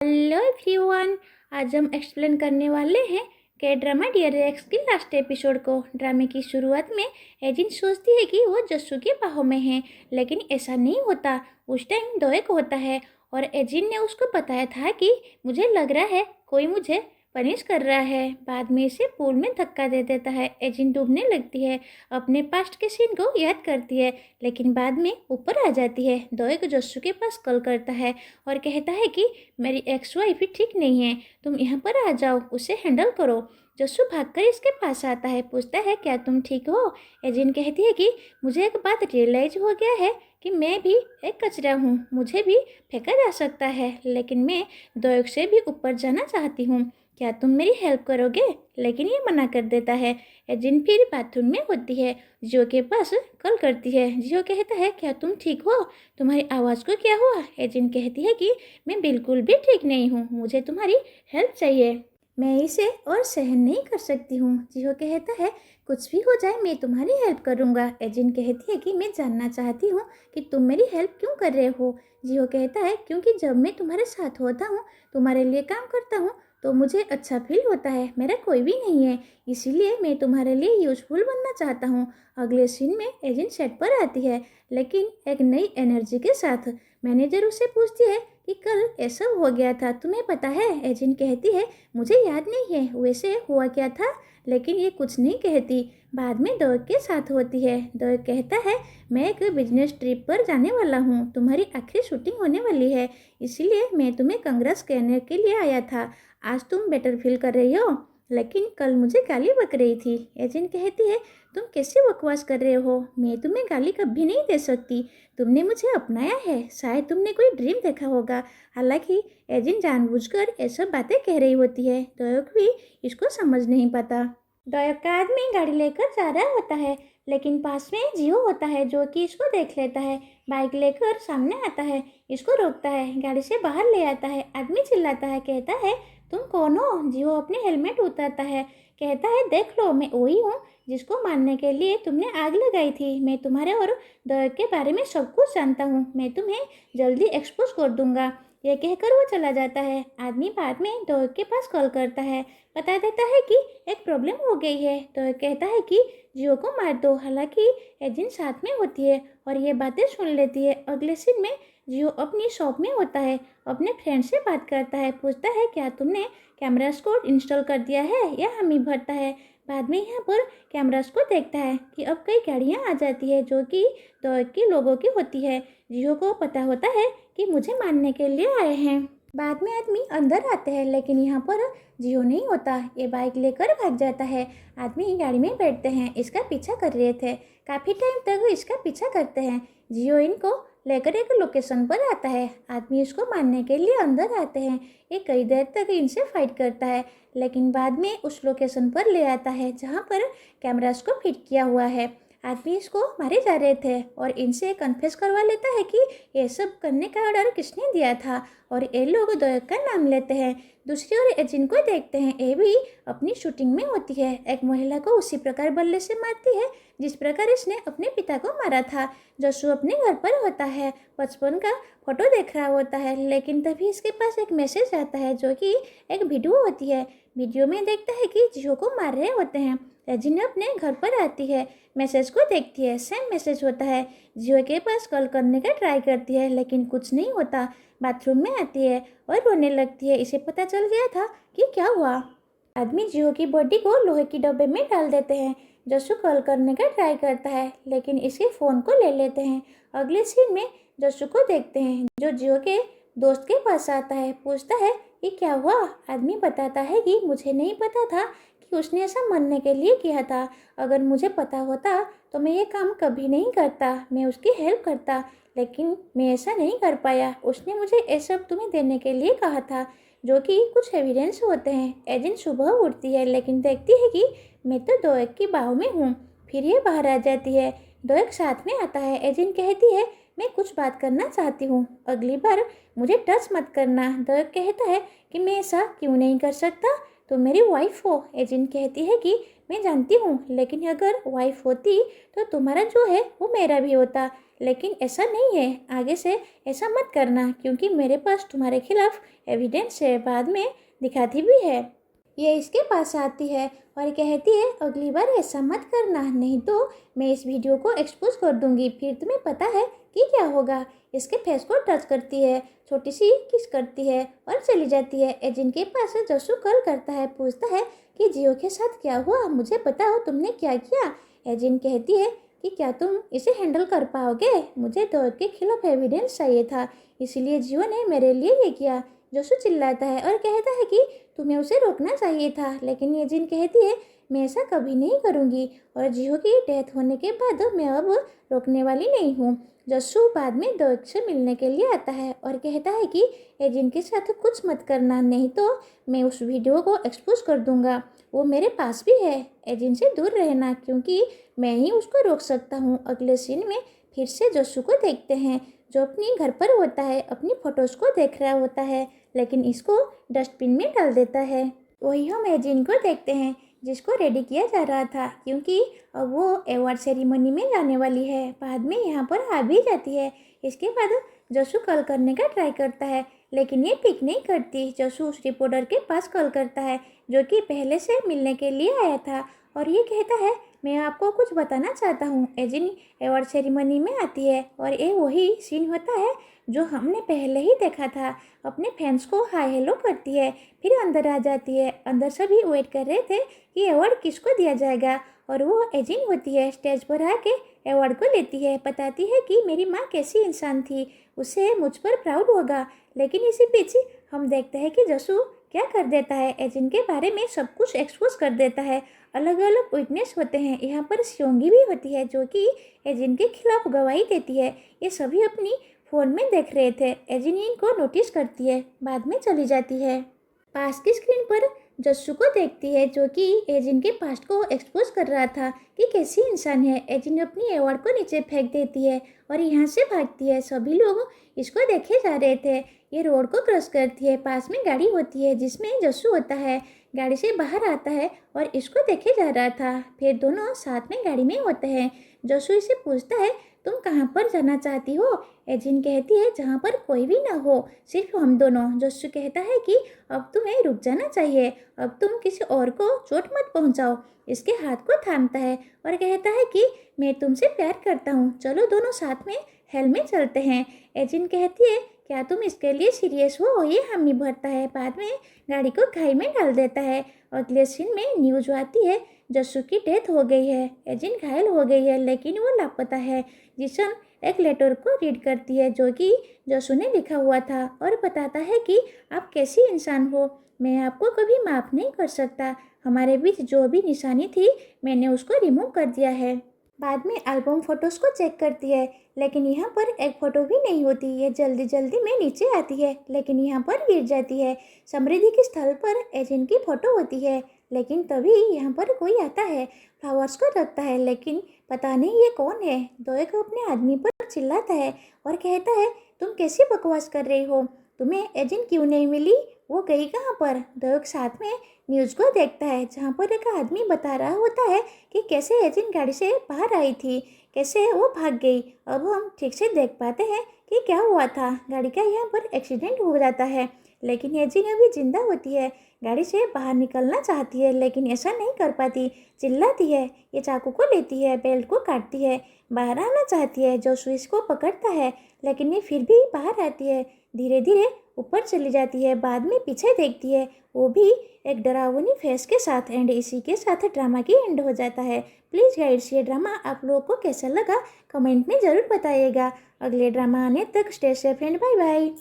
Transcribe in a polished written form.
Hello everyone. आज हम explain करने वाले हैं के ड्रामा डियर एक्स की लास्ट एपिसोड को। ड्रामे की शुरुआत में एजिन सोचती है कि वो जस्सू के बाहों में है, लेकिन ऐसा नहीं होता। उस टाइम दोएक होता है और एजिन ने उसको बताया था कि मुझे लग रहा है कोई मुझे पनिश कर रहा है। बाद में इसे पूल में धक्का दे देता है। एजिन डूबने लगती है, अपने पास्ट के सीन को याद करती है, लेकिन बाद में ऊपर आ जाती है। दोएक जस्सू के पास कॉल करता है और कहता है कि मेरी एक्स वाइफ ही ठीक नहीं है, तुम यहाँ पर आ जाओ, उसे हैंडल करो। जस्सू भागकर इसके पास आता है, पूछता है क्या तुम ठीक हो। एजिन कहती है कि मुझे एक बात रियलाइज हो गया है कि मैं भी एक कचरा हूँ, मुझे भी फेंका जा सकता है, लेकिन मैं दोएक से भी ऊपर जाना चाहती हूँ। क्या तुम मेरी हेल्प करोगे? लेकिन ये मना कर देता है। एजिन फिर बाथरूम में होती है, जियो के पास कॉल करती है। जियो कहता है क्या तुम ठीक हो, तुम्हारी आवाज़ को क्या हुआ? एजिन कहती है कि मैं बिल्कुल भी ठीक नहीं हूँ, मुझे तुम्हारी हेल्प चाहिए, मैं इसे और सहन नहीं कर सकती हूँ। जियो कहता है कुछ भी हो जाए मैं तुम्हारी हेल्प करूँगा। एजिन कहती है कि मैं जानना चाहती हूँ कि तुम मेरी हेल्प क्यों कर रहे हो। जियो कहता है क्योंकि जब मैं तुम्हारे साथ होता हूँ, तुम्हारे लिए काम करता हूँ, तो मुझे अच्छा फील होता है। मेरा कोई भी नहीं है, इसीलिए मैं तुम्हारे लिए यूजफुल बनना चाहता हूँ। अगले सीन में एजेंट सेट पर आती है, लेकिन एक नई एनर्जी के साथ। मैनेजर उसे पूछती है कि कल ऐसा हो गया था, तुम्हें पता है? एजेंट कहती है मुझे याद नहीं है वैसे हुआ क्या था, लेकिन ये कुछ नहीं कहती। बाद में दोग के साथ होती है। दोग कहता है मैं एक बिजनेस ट्रिप पर जाने वाला हूँ, तुम्हारी आखिरी शूटिंग होने वाली है, इसलिए मैं तुम्हें कांग्रेस कहने के लिए आया था। आज तुम बेटर फील कर रही हो, लेकिन कल मुझे गाली बक रही थी। एजेंट कहती है तुम कैसे बकवास कर रहे हो, मैं तुम्हें गाली कभी नहीं दे सकती, तुमने मुझे अपनाया है, शायद तुमने कोई ड्रीम देखा होगा। हालांकि एजेंट जानबूझकर ऐसा बातें कह रही होती है, दोयक भी इसको समझ नहीं पाता। दोयक का आदमी गाड़ी लेकर जा रहा होता है, लेकिन पास में जियो होता है जो कि इसको देख लेता है। बाइक लेकर सामने आता है, इसको रोकता है, गाड़ी से बाहर ले आता है। आदमी चिल्लाता है, कहता है तुम कौन हो? जियो अपने हेलमेट उतारता है, कहता है देख लो मैं वही हूँ जिसको मारने के लिए तुमने आग लगाई थी। मैं तुम्हारे और दोयक के बारे में सब कुछ जानता हूँ, मैं तुम्हें जल्दी एक्सपोज कर दूंगा। यह कहकर वो चला जाता है। आदमी बाद में दोयक के पास कॉल करता है, बता देता है कि एक प्रॉब्लम हो गई है। दोयक कहता है कि जियो को मार दो। हालांकि एजेंट साथ में होती है और ये बातें सुन लेती है। अगले सीन में जियो अपनी शॉप में होता है, अपने फ्रेंड से बात करता है, पूछता है क्या तुमने कैमरास को इंस्टॉल कर दिया है या हम ही भरता है। बाद में यहाँ पर कैमरास को देखता है कि अब कई गाड़ियाँ आ जाती है जो कि दोयक के लोगों की होती है। जियो को पता होता है कि मुझे मारने के लिए आए हैं। बाद में आदमी अंदर आते हैं, लेकिन यहाँ पर जियो नहीं होता, ये बाइक लेकर भाग जाता है। आदमी गाड़ी में बैठते हैं, इसका पीछा कर रहे थे, काफ़ी टाइम तक इसका पीछा करते हैं। जियो इनको लेकर एक लोकेशन पर आता है। आदमी इसको मारने के लिए अंदर आते हैं। ये कई देर तक इनसे फाइट करता है, लेकिन बाद में उस लोकेशन पर ले आता है जहाँ पर कैमरास को फिट किया हुआ है। आदमी इसको मारे जा रहे थे और इनसे कन्फेस करवा लेता है कि ये सब करने का ऑर्डर किसने दिया था, और ये लोग दोयक का नाम लेते हैं। दूसरी ओर एजिन को देखते हैं, ये भी अपनी शूटिंग में होती है। एक महिला को उसी प्रकार बल्ले से मारती है जिस प्रकार इसने अपने पिता को मारा था। जस्सू अपने घर पर होता है, बचपन का फोटो देख रहा होता है, लेकिन तभी इसके पास एक मैसेज आता है जो कि एक वीडियो होती है। वीडियो में देखता है कि जियो को मार रहे होते हैं। एजिन अपने घर पर आती है, मैसेज को देखती है, सेम मैसेज होता है। जियो के पास कॉल करने का ट्राई करती है, लेकिन कुछ नहीं होता। बाथरूम में आती है और रोने लगती है, इसे पता चल गया था कि क्या हुआ। आदमी जियो की बॉडी को लोहे की डब्बे में डाल देते हैं। जस्सू कॉल करने का ट्राई करता है, लेकिन इसके फ़ोन को ले लेते हैं। अगले सीन में जस्सू को देखते हैं जो जियो के दोस्त के पास आता है, पूछता है कि क्या हुआ। आदमी बताता है कि मुझे नहीं पता था कि उसने ऐसा मरने के लिए किया था, अगर मुझे पता होता तो मैं ये काम कभी नहीं करता, मैं उसकी हेल्प करता, लेकिन मैं ऐसा नहीं कर पाया। उसने मुझे ये सब तुम्हें देने के लिए कहा था, जो कि कुछ एविडेंस होते हैं। एजेंट सुबह उठती है, लेकिन देखती है कि मैं तो दोयक की बाहों में हूँ। फिर ये बाहर आ जाती है, दोयक साथ में आता है। एजेंट कहती है मैं कुछ बात करना चाहती हूँ, अगली बार मुझे टच मत करना। दोयक कहता है कि मैं ऐसा क्यों नहीं कर सकता, तुम मेरी वाइफ हो। एजेंट कहती है कि मैं जानती हूँ, लेकिन अगर वाइफ होती तो तुम्हारा जो है वो मेरा भी होता, लेकिन ऐसा नहीं है, आगे से ऐसा मत करना क्योंकि मेरे पास तुम्हारे खिलाफ एविडेंस है, बाद में दिखाती भी है। ये इसके पास आती है और कहती है अगली बार ऐसा मत करना, नहीं तो मैं इस वीडियो को एक्सपोज कर दूंगी, फिर तुम्हें पता है कि क्या होगा। इसके फेस को टच करती है, छोटी सी किस करती है और चली जाती है। एजेंट के पास जसू कॉल करता है, पूछता है कि जियो के साथ क्या हुआ, मुझे बताओ तुमने क्या किया। एजेंट कहती है कि क्या तुम इसे हैंडल कर पाओगे, मुझे दौड़ के खिलाफ एविडेंस चाहिए था, इसीलिए जियो ने मेरे लिए ये किया। जसू चिल्लाता है और कहता है कि तुम्हें उसे रोकना चाहिए था, लेकिन एजेंट कहती है मैं ऐसा कभी नहीं करूँगी और जियो की डेथ होने के बाद मैं अब रोकने वाली नहीं हूँ। जस्सू बाद में दोस्त से मिलने के लिए आता है और कहता है कि एजेंट के साथ कुछ मत करना, नहीं तो मैं उस वीडियो को एक्सपोज कर दूंगा, वो मेरे पास भी है, एजेंट से दूर रहना क्योंकि मैं ही उसको रोक सकता हूँ। अगले सीन में फिर से जस्सू को देखते हैं जो अपनी घर पर होता है, अपनी फ़ोटोज़ को देख रहा होता है, लेकिन इसको डस्टबिन में डाल देता है। वही हम एजेंट को देखते हैं जिसको रेडी किया जा रहा था क्योंकि अब वो अवार्ड सेरेमनी में जाने वाली है। बाद में यहाँ पर आ भी जाती है। इसके बाद जसू कॉल करने का ट्राई करता है लेकिन ये पिक नहीं करती। जसू उस रिपोर्टर के पास कॉल करता है जो कि पहले से मिलने के लिए आया था और ये कहता है मैं आपको कुछ बताना चाहता हूँ। एजेंट अवार्ड सेरेमनी में आती है और ये वही सीन होता है जो हमने पहले ही देखा था। अपने फैंस को हाय हेलो करती है, फिर अंदर आ जाती है। अंदर सभी वेट कर रहे थे कि अवार्ड किसको दिया जाएगा और वो एजेंट होती है, स्टेज पर आके अवार्ड को लेती है, बताती है कि मेरी माँ कैसी इंसान थी, उससे मुझ पर प्राउड होगा। लेकिन इसी बीच हम देखते हैं कि जसू क्या कर देता है, एजेंट के बारे में सब कुछ एक्सपोज कर देता है। अलग अलग विटनेस होते हैं, यहाँ पर श्योंगी भी होती है जो कि एजेंट के खिलाफ गवाही देती है। ये सभी अपनी फ़ोन में देख रहे थे। एजेंट इनको नोटिस करती है, बाद में चली जाती है। पास की स्क्रीन पर जस्सू को देखती है जो कि एजेंट के पास्ट को एक्सपोज कर रहा था कि कैसी इंसान है। एजेंट अपनी अवार्ड को नीचे फेंक देती है और यहाँ से भागती है। सभी लोग इसको देखे जा रहे थे। ये रोड को क्रॉस करती है, पास में गाड़ी होती है जिसमें जस्सू होता है, गाड़ी से बाहर आता है और इसको देखे जा रहा था। फिर दोनों साथ में गाड़ी में होते हैं। जस्सू इसे पूछता है तुम कहाँ पर जाना चाहती हो। एजेंट कहती है जहाँ पर कोई भी ना हो, सिर्फ हम दोनों। जस्सू कहता है कि अब तुम्हें रुक जाना चाहिए, अब तुम किसी और को चोट मत पहुँचाओ। इसके हाथ को थामता है और कहता है कि मैं तुमसे प्यार करता हूँ, चलो दोनों साथ में हेल में चलते हैं। एजेंट कहती है क्या तुम इसके लिए सीरियस हो, ये हामी भरता है, बाद में गाड़ी को खाई में डाल देता है। अगले सीन में न्यूज आती है जस्सू की डेथ हो गई है, एजेंट घायल हो गई है लेकिन वो लापता है। जिसन एक लेटर को रीड करती है जो कि जस्सू ने लिखा हुआ था और बताता है कि आप कैसी इंसान हो, मैं आपको कभी माफ़ नहीं कर सकता, हमारे बीच जो भी निशानी थी मैंने उसको रिमूव कर दिया है। बाद में एल्बम फ़ोटोज़ को चेक करती है लेकिन यहाँ पर एक फ़ोटो भी नहीं होती। ये जल्दी जल्दी में नीचे आती है लेकिन यहाँ पर गिर जाती है। समृद्धि के स्थल पर एजेंट की फ़ोटो होती है लेकिन तभी यहाँ पर कोई आता है, फ्लावर्स को रखता है, लेकिन पता नहीं ये कौन है। दोएक अपने आदमी पर चिल्लाता है और कहता है तुम कैसी बकवास कर रही हो, तुम्हें एजेंट क्यों नहीं मिली, वो गई कहाँ पर। दोएक साथ में न्यूज़ को देखता है जहाँ पर एक आदमी बता रहा होता है कि कैसे एजेंट गाड़ी से बाहर आई थी, कैसे वो भाग गई। अब हम ठीक से देख पाते हैं कि क्या हुआ था। गाड़ी का यहाँ पर एक्सीडेंट हो जाता है लेकिन एजेंट अभी जिंदा होती है, गाड़ी से बाहर निकलना चाहती है लेकिन ऐसा नहीं कर पाती, चिल्लाती है, ये चाकू को लेती है, बेल्ट को काटती है, बाहर आना चाहती है। जो स्विच को पकड़ता है लेकिन ये फिर भी बाहर आती है, धीरे धीरे ऊपर चली जाती है। बाद में पीछे देखती है, वो भी एक डरावनी फेस के साथ। एंड इसी के साथ ड्रामा की एंड हो जाता है। प्लीज़ गाइड्स ये ड्रामा आप लोगों को कैसा लगा कमेंट में ज़रूर बताइएगा। अगले ड्रामा आने तक stay safe and bye bye.